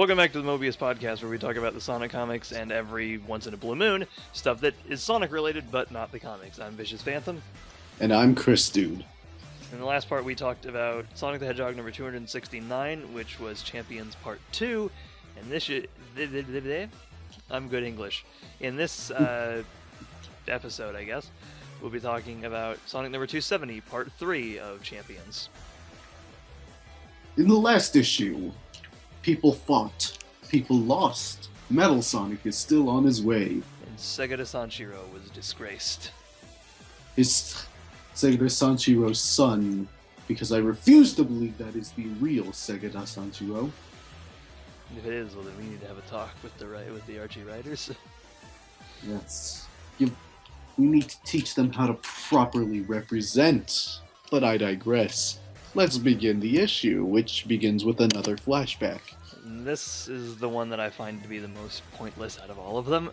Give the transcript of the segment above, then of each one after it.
Welcome back to the Mobius podcast, where we talk about the Sonic comics and every once in a blue moon, stuff that is Sonic related but not the comics. I'm Vicious Phantom. And I'm Chris Dude. In the last part, we talked about Sonic the Hedgehog number 269, which was Champions Part 2, and this I'm good English. In this episode, I guess, we'll be talking about Sonic number 270, Part 3 of Champions. In the last issue, people fought, people lost. Metal Sonic is still on his way. And Sega de Sanshiro was disgraced. His Sega de Sanshiro's son, because I refuse to believe that is the real Sega de Sanshiro. If it is, well, then we need to have a talk with the Archie writers. Yes. We need to teach them how to properly represent. But I digress. Let's begin the issue, which begins with another flashback. This is the one that I find to be the most pointless out of all of them.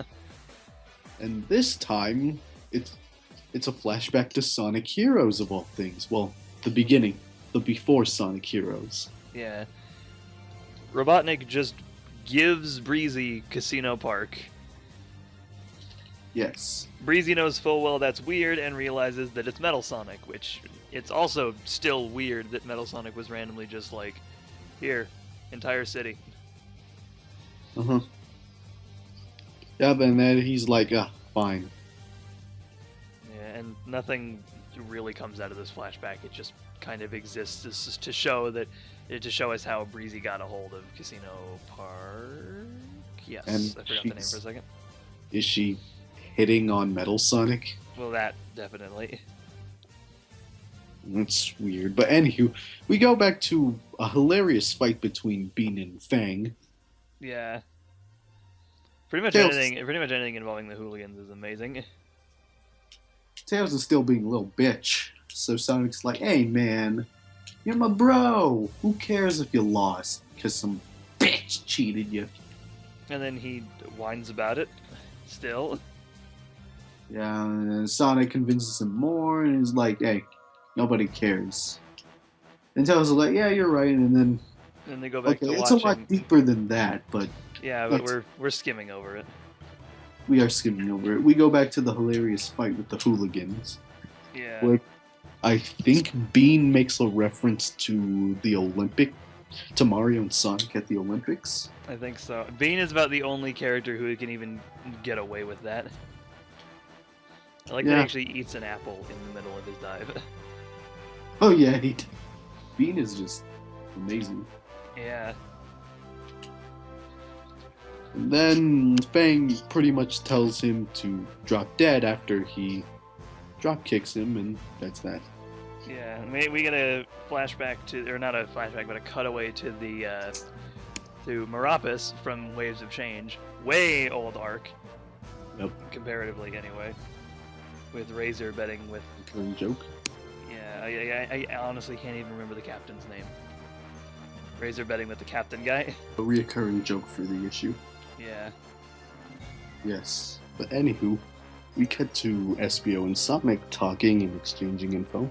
And this time, it's a flashback to Sonic Heroes of all things. Well, the beginning, the before Sonic Heroes. Yeah. Robotnik just gives Breezy Casino Park. Yes. Breezy knows full well that's weird and realizes that it's Metal Sonic, which it's also still weird that Metal Sonic was randomly just like, here, entire city. Uh-huh. Yeah, but then he's like, fine. Yeah, and nothing really comes out of this flashback. It just kind of exists just to show us how Breezy got a hold of Casino Park. Yes, And I forgot the name for a second. Is she hitting on Metal Sonic? Well, that definitely. That's weird. But anywho, we go back to a hilarious fight between Bean and Fang. Yeah. Pretty much Tails. anything involving the hooligans is amazing. Tails is still being a little bitch. So Sonic's like, hey man, you're my bro. Who cares if you lost? Because some bitch cheated you. And then he whines about it. Still. Yeah, and Sonic convinces him more and he's like, hey, nobody cares. And Tails is like, yeah, you're right. And then Then they go back to it's watching. a lot deeper than that, but Yeah, but we're skimming over it. we are skimming over it. We go back to the hilarious fight with the hooligans. Yeah. Where I think Bean makes a reference to to Mario and Sonic at the Olympics. I think so. Bean is about the only character who can even get away with that. I like that he actually eats an apple in the middle of his dive. Oh yeah, Bean is just amazing. Yeah. And then Fang pretty much tells him to drop dead after he drop kicks him, and that's that. Yeah, we get a flashback or not a flashback, but a cutaway to to Meropis from Waves of Change. Way old arc. Yep. Comparatively, anyway. With Razor betting with. Recurring joke. Yeah, I honestly can't even remember the captain's name. Razor betting with the captain guy. A reoccurring joke for the issue. Yeah. Yes. But anywho, we cut to SBO and Sonic talking and exchanging info.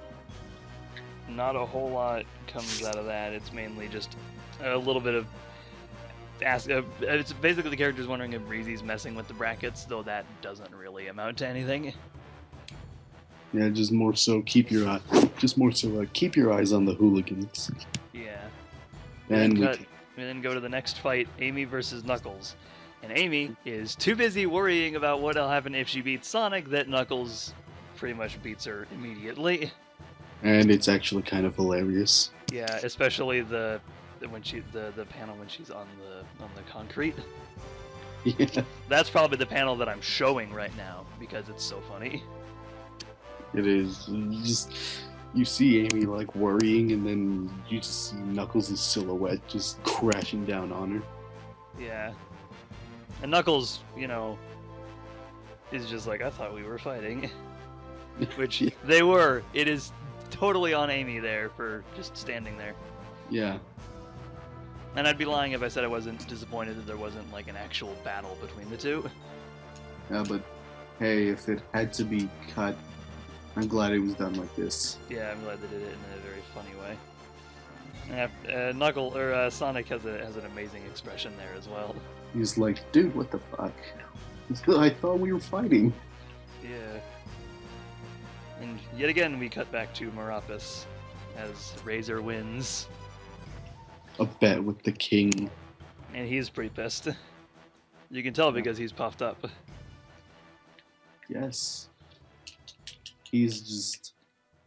Not a whole lot comes out of that. It's mainly just a little bit of it's basically the characters wondering if Breezy's messing with the brackets, though that doesn't really amount to anything. Yeah, just more so keep your eyes on the hooligans. Yeah. And We then go to the next fight, Amy versus Knuckles. And Amy is too busy worrying about what'll happen if she beats Sonic that Knuckles pretty much beats her immediately. And it's actually kind of hilarious. Yeah, especially the panel when she's on the concrete. Yeah, That's probably the panel that I'm showing right now because it's so funny. it is. You see Amy like worrying, and then you just see Knuckles' silhouette just crashing down on her. Yeah. And Knuckles, is just like, I thought we were fighting. Which Yeah. they were. It is totally on Amy there for just standing there. Yeah. And I'd be lying if I said I wasn't disappointed that there wasn't like an actual battle between the two. Yeah, but hey, if it had to be cut, I'm glad it was done like this. Yeah, I'm glad they did it in a very funny way. Sonic has an amazing expression there as well. He's like, dude, what the fuck? I thought we were fighting. Yeah. And yet again, we cut back to Marapus as Razor wins, A bet with the king. and he's pretty pissed. You can tell because he's puffed up. Yes. He's just,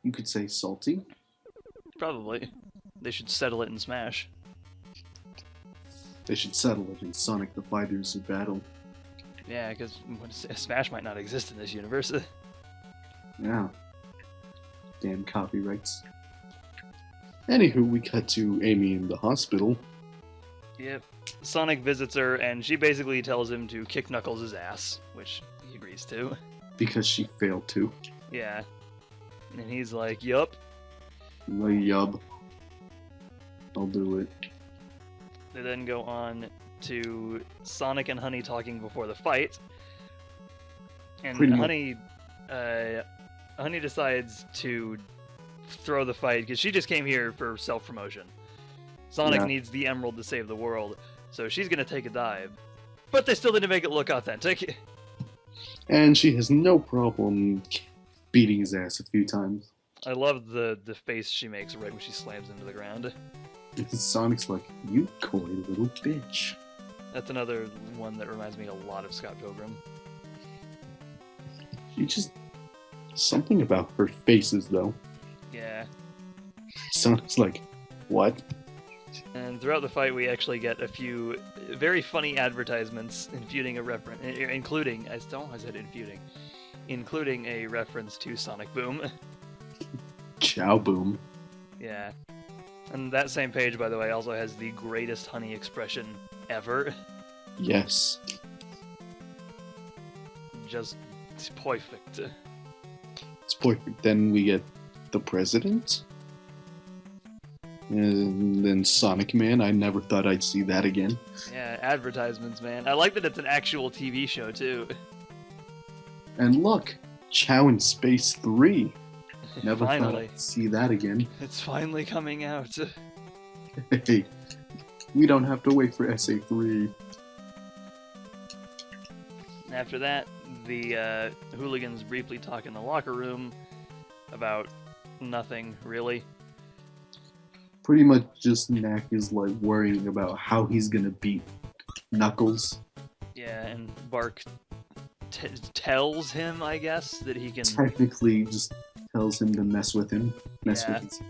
you could say, salty. Probably. They should settle it in Smash. They should settle it in Sonic the Fighters of Battle. Yeah, because Smash might not exist in this universe. Yeah. Damn copyrights. Anywho, we cut to Amy in the hospital. Yep. Sonic visits her, and she basically tells him to kick Knuckles' ass, which he agrees to. Because she failed to. Yeah. And he's like, yup. Yub. I'll do it. They then go on to Sonic and Honey talking before the fight. And Pretty much. Honey decides to throw the fight because she just came here for self-promotion. Sonic Yeah. needs the emerald to save the world, so she's gonna take a dive. But they still didn't make it look authentic. And she has no problem beating his ass a few times. I love the face she makes right when she slams into the ground. Sonic's like, you coy little bitch. That's another one that reminds me a lot of Scott Pilgrim. You just... Something about her faces, though. Yeah. Sonic's like, what? And throughout the fight, we actually get a few very funny advertisements including a reference, including a reference to Sonic Boom. Chow boom. Yeah. And that same page, by the way, also has the greatest Honey expression ever. Yes. Just perfect. It's perfect. Then we get the president. And then Sonic Man. I never thought I'd see that again. Yeah, advertisements, man. I like that it's an actual TV show, too. And look, Chow in Space 3. Never thought Finally. I'd see that again. It's finally coming out. Hey, we don't have to wait for SA3. After that, the hooligans briefly talk in the locker room about nothing, really. Pretty much just Knack is like worrying about how he's gonna beat Knuckles. Yeah, and Bark tells him, I guess, that he can... Technically just tells him to mess with him. Yeah. With his...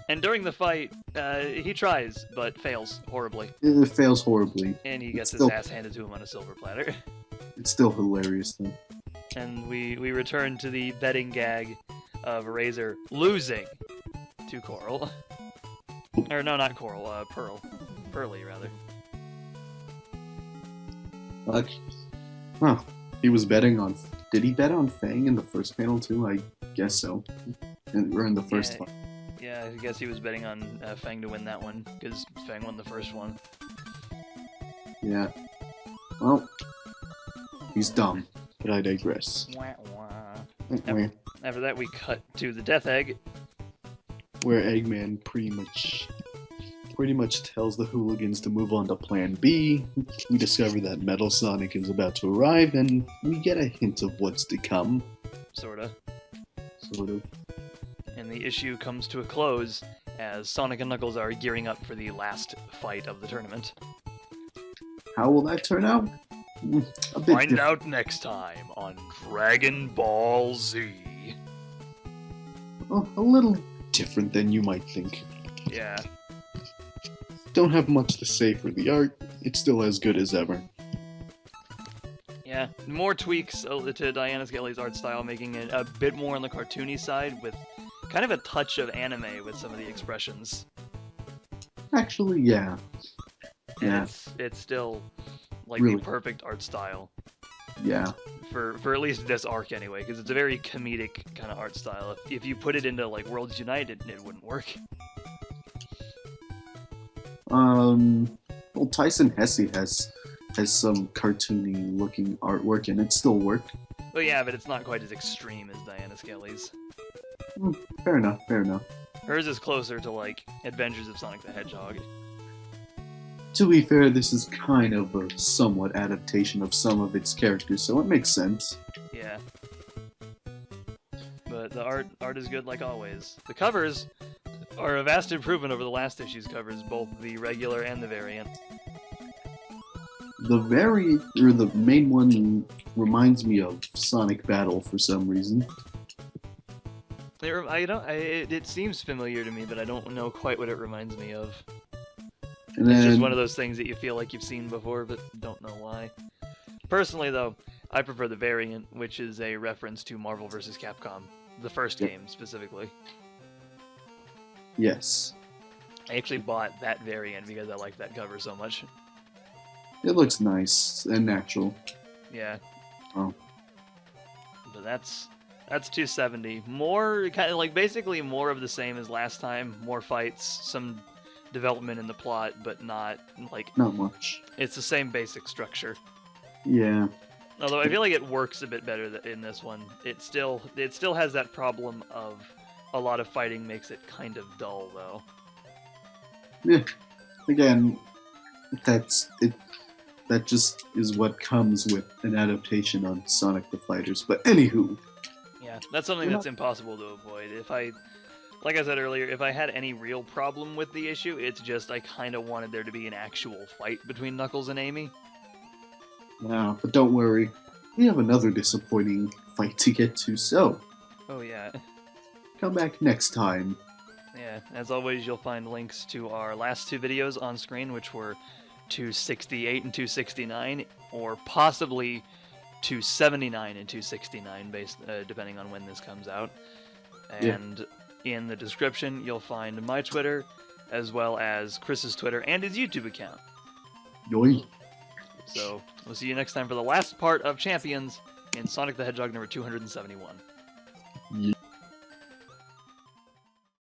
And during the fight, he tries, but fails horribly. It fails horribly. And he gets It's still- his ass handed to him on a silver platter. It's still hilarious though. And we return to the betting gag of Razor losing to Coral. Or no, not Coral, Pearl. Pearly, rather. Like, huh. He was betting on... Did he bet on Fang in the first panel too? I guess so. Or in the first Yeah. one. Yeah, I guess he was betting on Fang to win that one, because Fang won the first one. Yeah. Well, he's dumb, but I digress. Wah, wah. After that, we cut to the Death Egg. Where Eggman pretty much tells the hooligans to move on to Plan B. We discover that Metal Sonic is about to arrive, and we get a hint of what's to come. Sorta. Sort of. And the issue comes to a close as Sonic and Knuckles are gearing up for the last fight of the tournament. How will that turn out? A bit Find different. out next time on Dragon Ball Z. Oh, a little different than you might think. Yeah. Don't have much to say for the art. It's still as good as ever. Yeah, more tweaks to Diana Skelly's art style, making it a bit more on the cartoony side, with kind of a touch of anime with some of the expressions. Actually, yeah. And Yeah. it's still like Really? the perfect art style Yeah. for at least this arc anyway, because it's a very comedic kind of art style. If you put it into like Worlds United, it wouldn't work. Well, Tyson Hesse has some cartoony looking artwork and it still worked. Well, yeah, but it's not quite as extreme as Diana Skelly's. Fair enough, fair enough. Hers is closer to, like, Adventures of Sonic the Hedgehog. To be fair, this is kind of a somewhat adaptation of some of its characters, so it makes sense. Yeah. But the art is good like always. The covers are a vast improvement over the last issue's covers, both the regular and the variant. The main one reminds me of Sonic Battle for some reason. It seems familiar to me, but I don't know quite what it reminds me of. And It's just then, one of those things that you feel like you've seen before, but don't know why. Personally, though, I prefer the variant, which is a reference to Marvel vs. Capcom, the first Yep. game specifically. yes, I actually bought that variant because I liked that cover so much. it looks nice and natural. Yeah. Oh. But that's 270. More kind of like basically more of the same as last time. More fights, some development in the plot, but not like Not much. it's the same basic structure. Yeah. Although I feel like it works a bit better in this one. It still has that problem of a lot of fighting makes it kind of dull though. Yeah. Again, that's it. That just is what comes with an adaptation on Sonic the Fighters. But anywho, Yeah, that's something that's impossible to avoid. Like I said earlier, if I had any real problem with the issue, it's just I kind of wanted there to be an actual fight between Knuckles and Amy. yeah, but don't worry, we have another disappointing fight to get to. So Oh yeah. come back next time. Yeah, as always, you'll find links to our last two videos on screen, which were 268 and 269, or possibly 279 and 269, based depending on when this comes out. And in the description, you'll find my Twitter, as well as Chris's Twitter and his YouTube account. Yoink. So we'll see you next time for the last part of Champions in Sonic the Hedgehog number 271.